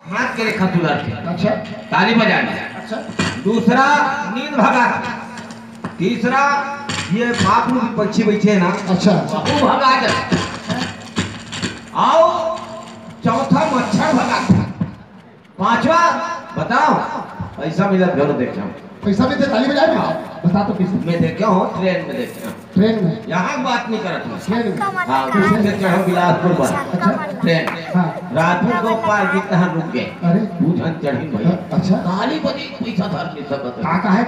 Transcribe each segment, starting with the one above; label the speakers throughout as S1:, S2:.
S1: हाथ के रेखा तुला थे।
S2: अच्छा
S1: ताली बजाना।
S2: अच्छा
S1: दूसरा नींद भगा। तीसरा ये बापू की पक्षी बैठे है ना,
S2: अच्छा
S1: वो भगा दे। आओ चौथा मच्छर भगा। पांचवा बताओ पैसा मिला घर देखा।
S2: पैसा भी थे ताली बजाए में बता तो पैसा
S1: मैं देखा हूँ ट्रेन में देखा।
S2: ट्रेन में
S1: यहाँ बात नहीं करता हूँ।
S2: ट्रेन में
S1: हाँ दूसरे से चढ़ो बिलासपुर पर ट्रेन।
S2: हाँ
S1: रातपुर को पार की तरह रुक गए।
S2: अरे
S1: बूझन चढ़ी भाई।
S2: अच्छा
S1: ताली बजी पैसा धर नहीं सकता।
S2: कहाँ है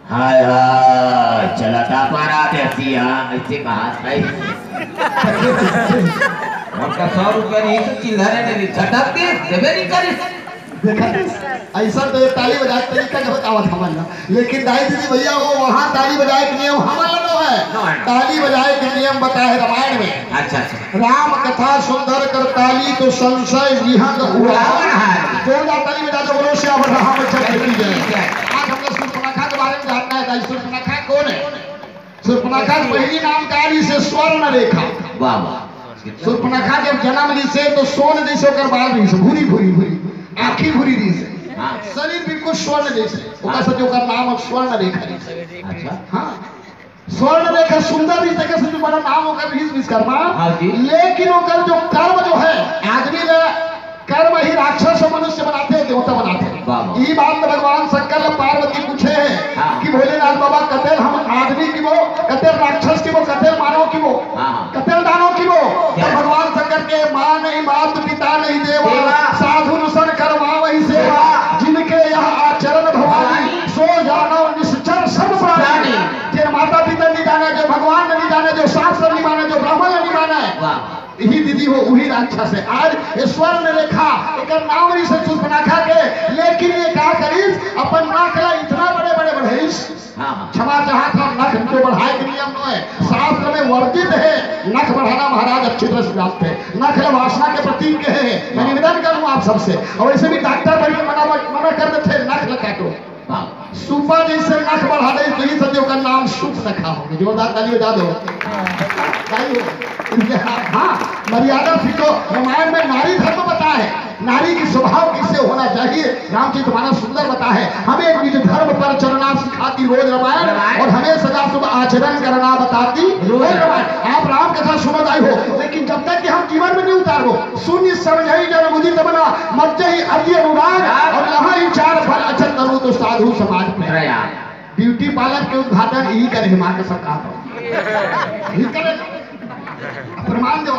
S1: हाय हाय चला था पारा देसी ऐसे कहा था। हमका 100 रुपया नहीं तो चिल्लाने नहीं झटक दे देवे नहीं करे।
S2: देखा ऐसा तो ये ताली बजाए तरीका जो आवत हमारा, लेकिन दाई दीदी भैया वो वहाँ ताली बजाए के नियम हमारा नो है। ताली बजाए के नियम बताए रामायण में।
S1: अच्छा अच्छा
S2: राम कथा सुंदर कर ताली तो संशय विहंग हुआ। जोरदार ताली बजा दो बोलो श्याम रामचंद्र की जय। आज हम लोग शूर्पणखा के बारे में जानना है। दाई शूर्पणखा कौन है? शूर्पणखा पहली नाम कारी से स्वर्ण रेखा।
S1: वाह वाह।
S2: शूर्पणखा जब जन्म ली से तो सोन जैसे होकर बाल रही से भूरी भूरी भूरी आँखी भूरी रही से शरीर बिल्कुल स्वर्ण जैसे ओका से जो का नाम स्वर्ण रेखा रही से।
S1: अच्छा
S2: हाँ स्वर्ण रेखा सुंदर रही से कैसे जो बड़ा नाम होकर भी विश्वकर्मा। लेकिन ओकर जो कर्म जो है आदमी ने कर्म ही राक्षस और मनुष्य बनाते हैं देवता बनाते हैं। ये बात में भगवान शंकर ने पार्वती पूछे हैं कि भोलेनाथ बाबा कतेल हम आदमी की वो कतेल राक्षस की वो कतेल मानव की वो कतेल दानव की वो। तो भगवान शंकर के माँ नहीं मात पिता नहीं देवा साधु नुसन कर्मा वही सेवा जिनके यहाँ आचरण भवानी सो जानो निश्चर सब प्राणी। जो माता पिता नहीं जाने जो भगवान नहीं जाने जो शास्त्र नहीं माने जो ब्राह्मण नहीं माने यही दीदी हो वही राक्षस है। आज स्वर्ण रेखा एक नाम रही से शूर्पणखा के। लेकिन ये क्या करीस अपन नाकला इतना बड़े बड़े बढ़ाईस क्षमा चाहा था नख जो बढ़ाए के नियम है शास्त्र में वर्जित है। नख बढ़ाना महाराज अच्छी तरह से जानते हैं। नख वासना के प्रतीक है। मैं निवेदन करूँ आप सबसे और वैसे भी डॉक्टर बड़ी मना कर देते नख लगा दो सुपा जैसे नख बढ़ा दे तो ही सदियों का नाम सुप रखा होगा। जोरदार ताली बजा दो। हाँ मर्यादा सीखो। रामायण में नारी धर्म बता है। नारी की स्वभाव कैसे होना चाहिए रामचरितमानस सुंदर बता है। हमें निज धर्म पर चलना सिखाती रोज रामायण और हमें सदा शुभ आचरण करना बताती रोज रामायण। आप राम कथा सुनत आई हो लेकिन जब तक कि हम जीवन में नहीं उतारो शून्य समझ जन बुद्धि तमना मध्य ही अर्य अनुराग और यहाँ ही चार फल अचल करूँ तो साधु समाज में ब्यूटी पार्लर के उद्घाटन यही करे हिमाचल सरकार यही करे प्रमाण दो।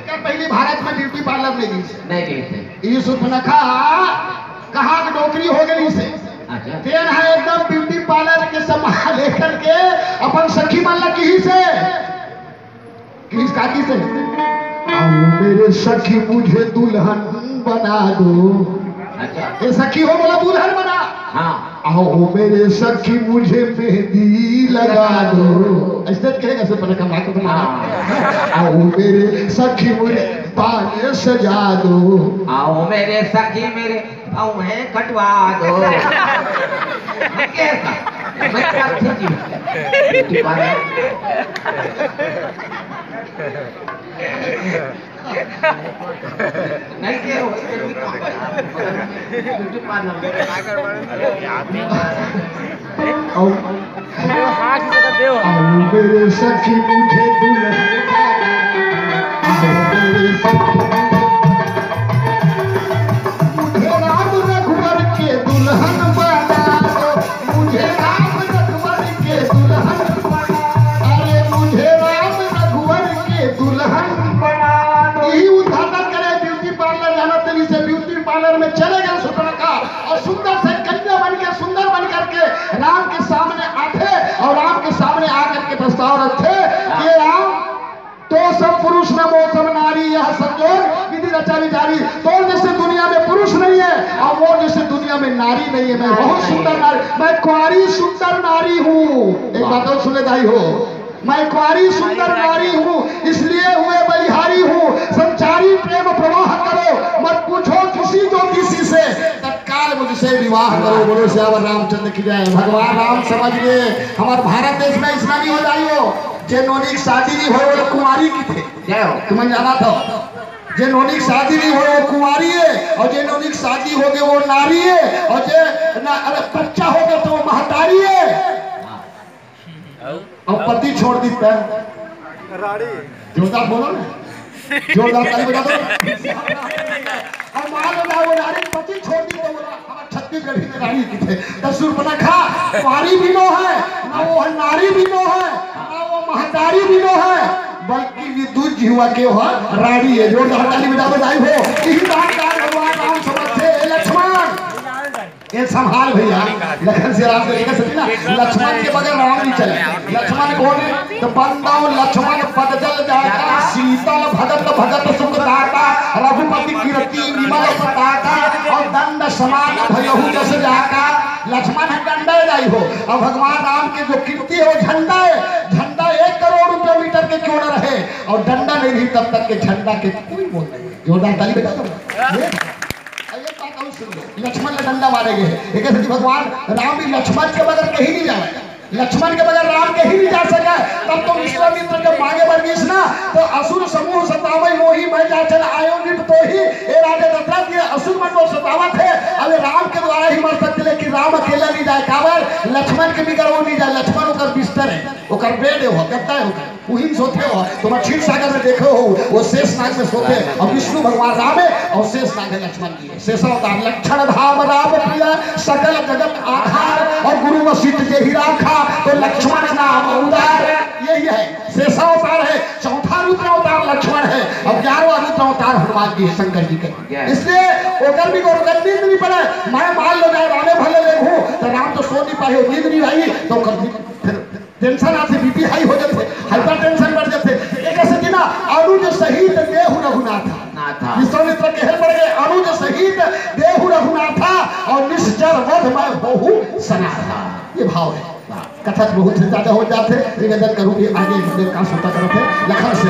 S2: पहले भारत में ब्यूटी पार्लर नहीं थे। ये शूर्पणखा कहाँ की नौकरी हो गई से तेन है एकदम ब्यूटी पार्लर के सामान लेकर के अपन सखी मान लगी ही से किस काकी से मेरे सखी मुझे दुल्हन बना दो। ये सखी हो बोला दुल्हन बना। आओ मेरे सखी मुझे मेहंदी लगा दो। ऐसे कहेगा शूर्पणखा माँ को तुम्हारा। आओ मेरे सखी मुझे बाल सजा दो।
S1: आओ मेरे सखी मेरे भौहें कटवा दो। नहीं के हो
S2: मेरे सखी मुझे दुल्हन मुझे राम रघुवर के दुल्हन बना दो। मुझे राम रघुवर के दुल्हन बना। अरे मुझे राम रघुवर के दुल्हन बना दो। यही उद्घाटन करे ब्यूटी पार्लर जाना तेरी से ब्यूटी पार्लर में चले गए शूर्पणखा और सुंदर से कन्या बनकर सुंदर बन करके राम के सामने आते और राम के सामने आकर के प्रस्ताव रखे कि राम तो सब पुरुष न वो सब नारी यह संजोग विधि रचा विचारी। तो जैसे दुनिया में पुरुष नहीं है और वो जैसे दुनिया में नारी नहीं है। मैं बहुत सुंदर नारी मैं कुंवारी सुंदर नारी हूँ। एक बात और सुने दाई हो मैं कुंवारी सुंदर नारी हूँ इसलिए हुए बलिहारी हूँ। संचारी प्रेम प्रवाह करो मत पूछो किसी को किसी से तत्काल मुझसे विवाह करो। बोलो श्याम रामचंद्र की जय। भगवान राम समझ गए हमारे भारत देश में ऐसा नहीं हो जाइयो जे नोनी शादी नहीं हो कुंवारी की थे। जय हो तुम्हें जाना था जे नोनिक शादी नहीं हो वो कुंवारी है, और जे नोनिक शादी हो गए वो नारी है, और जे बच्चा हो गया तो वो महतारी है। और पति छोड़ दी जोरदार बोलो ना, जोरदार ताली बजा दो। और मान लो वो नारी पति छोड़ दी तो बोला हमारे छत्तीसगढ़ी में नारी की थे दसूर बना खा कुंवारी भी नो है ना, वो नारी भी नो है ना, वो महतारी भी नो है, बल्कि विद्युत जीवा के हो रानी है। जोरदार ताली बजा बजाई हो। यही बात भगवान राम समझते लक्ष्मण ये संभाल भैया, लखन से राम से सही ना, लक्ष्मण के बगैर राम नहीं चले। लक्ष्मण कौन है? तो बंदाओ लक्ष्मण पदजल जाता, शीतल भगत भगत सुखदाता, रघुपति कीर्ति विमल पताका, और दंड समान भयहु जस जाता। लक्ष्मण डंडा जाई हो, और भगवान राम के जो कीर्ति है वो झंडा है। झंडा 1 करोड़ रुपये मीटर के क्यों न रहे, और डंडा नहीं रही तब तक के झंडा के कोई बोल नहीं। जोरदार ताली बजा दो। लक्ष्मण ने डंडा मारेंगे, लेकिन भगवान राम भी लक्ष्मण के बगैर कहीं नहीं जाए, लक्ष्मण के बगैर राम कहीं नहीं जा सका। तब तो विश्वामित्र जब मांगे बरगीस ना, तो असुर समूह सतावई मोही मैं जाचन आयो निप तो ही ए राजे दशरथ के असुर मन को सतावत है। अब राम के द्वारा ही मर सकते, लेकिन राम अकेला नहीं जाए, काबर लक्ष्मण के बिगड़ वो नहीं जाए। लक्ष्मण ओकर बिस्तर है, ओकर बेड है, गद्दा है, वही सोते हो। तुम क्षीर सागर में देखो हो, वो शेष नाग में सोते, और विष्णु भगवान राम है और शेष नाग है लक्ष्मण जी है। शेषावतार लक्षण धाम राम प्रिय सकल जगत आधार, और गुरु वशिष्ठ जे ही राखा तो लक्ष्मण नाम उदार। यही है शेषावतार है, चौथा रुद्र अवतार लक्ष्मण है, और 11वां रुद्र अवतार हनुमान जी है, शंकर जी के। इसलिए ओकर भी गोरकर नींद नहीं पड़े। मैं मान लो जाए रामे भले ले हूं तो राम तो सो नहीं पाए, नींद नहीं आई तो फिर टेंशन आते, बीपी हाई हो जाते, हाइपर टेंशन बढ़ जाते। एक ऐसे दिन अनुज सहित देहु रघुनाथा, विश्वामित्र कहे पड़ गए अनुज सहित देहु रघुनाथा, और निश्चर वध में बहु सनाथा। ये भाव है। कथक बहुत ज्यादा हो जाते, निवेदन करूं कि आगे मंदिर का सोता करते लखन से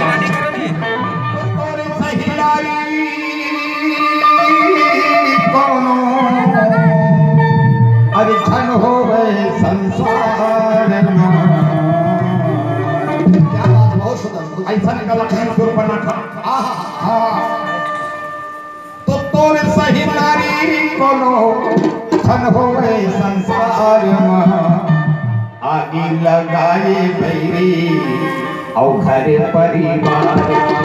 S1: अरे धन हो गए संसार में।
S2: क्या बात, बहुत सुंदर,
S1: ऐसा निकला लखनपुर बना था।
S2: तो
S1: तोरे सही नारी कोनो धन हो गए संसार में, आगे लगाए भैरी और घर परिवार।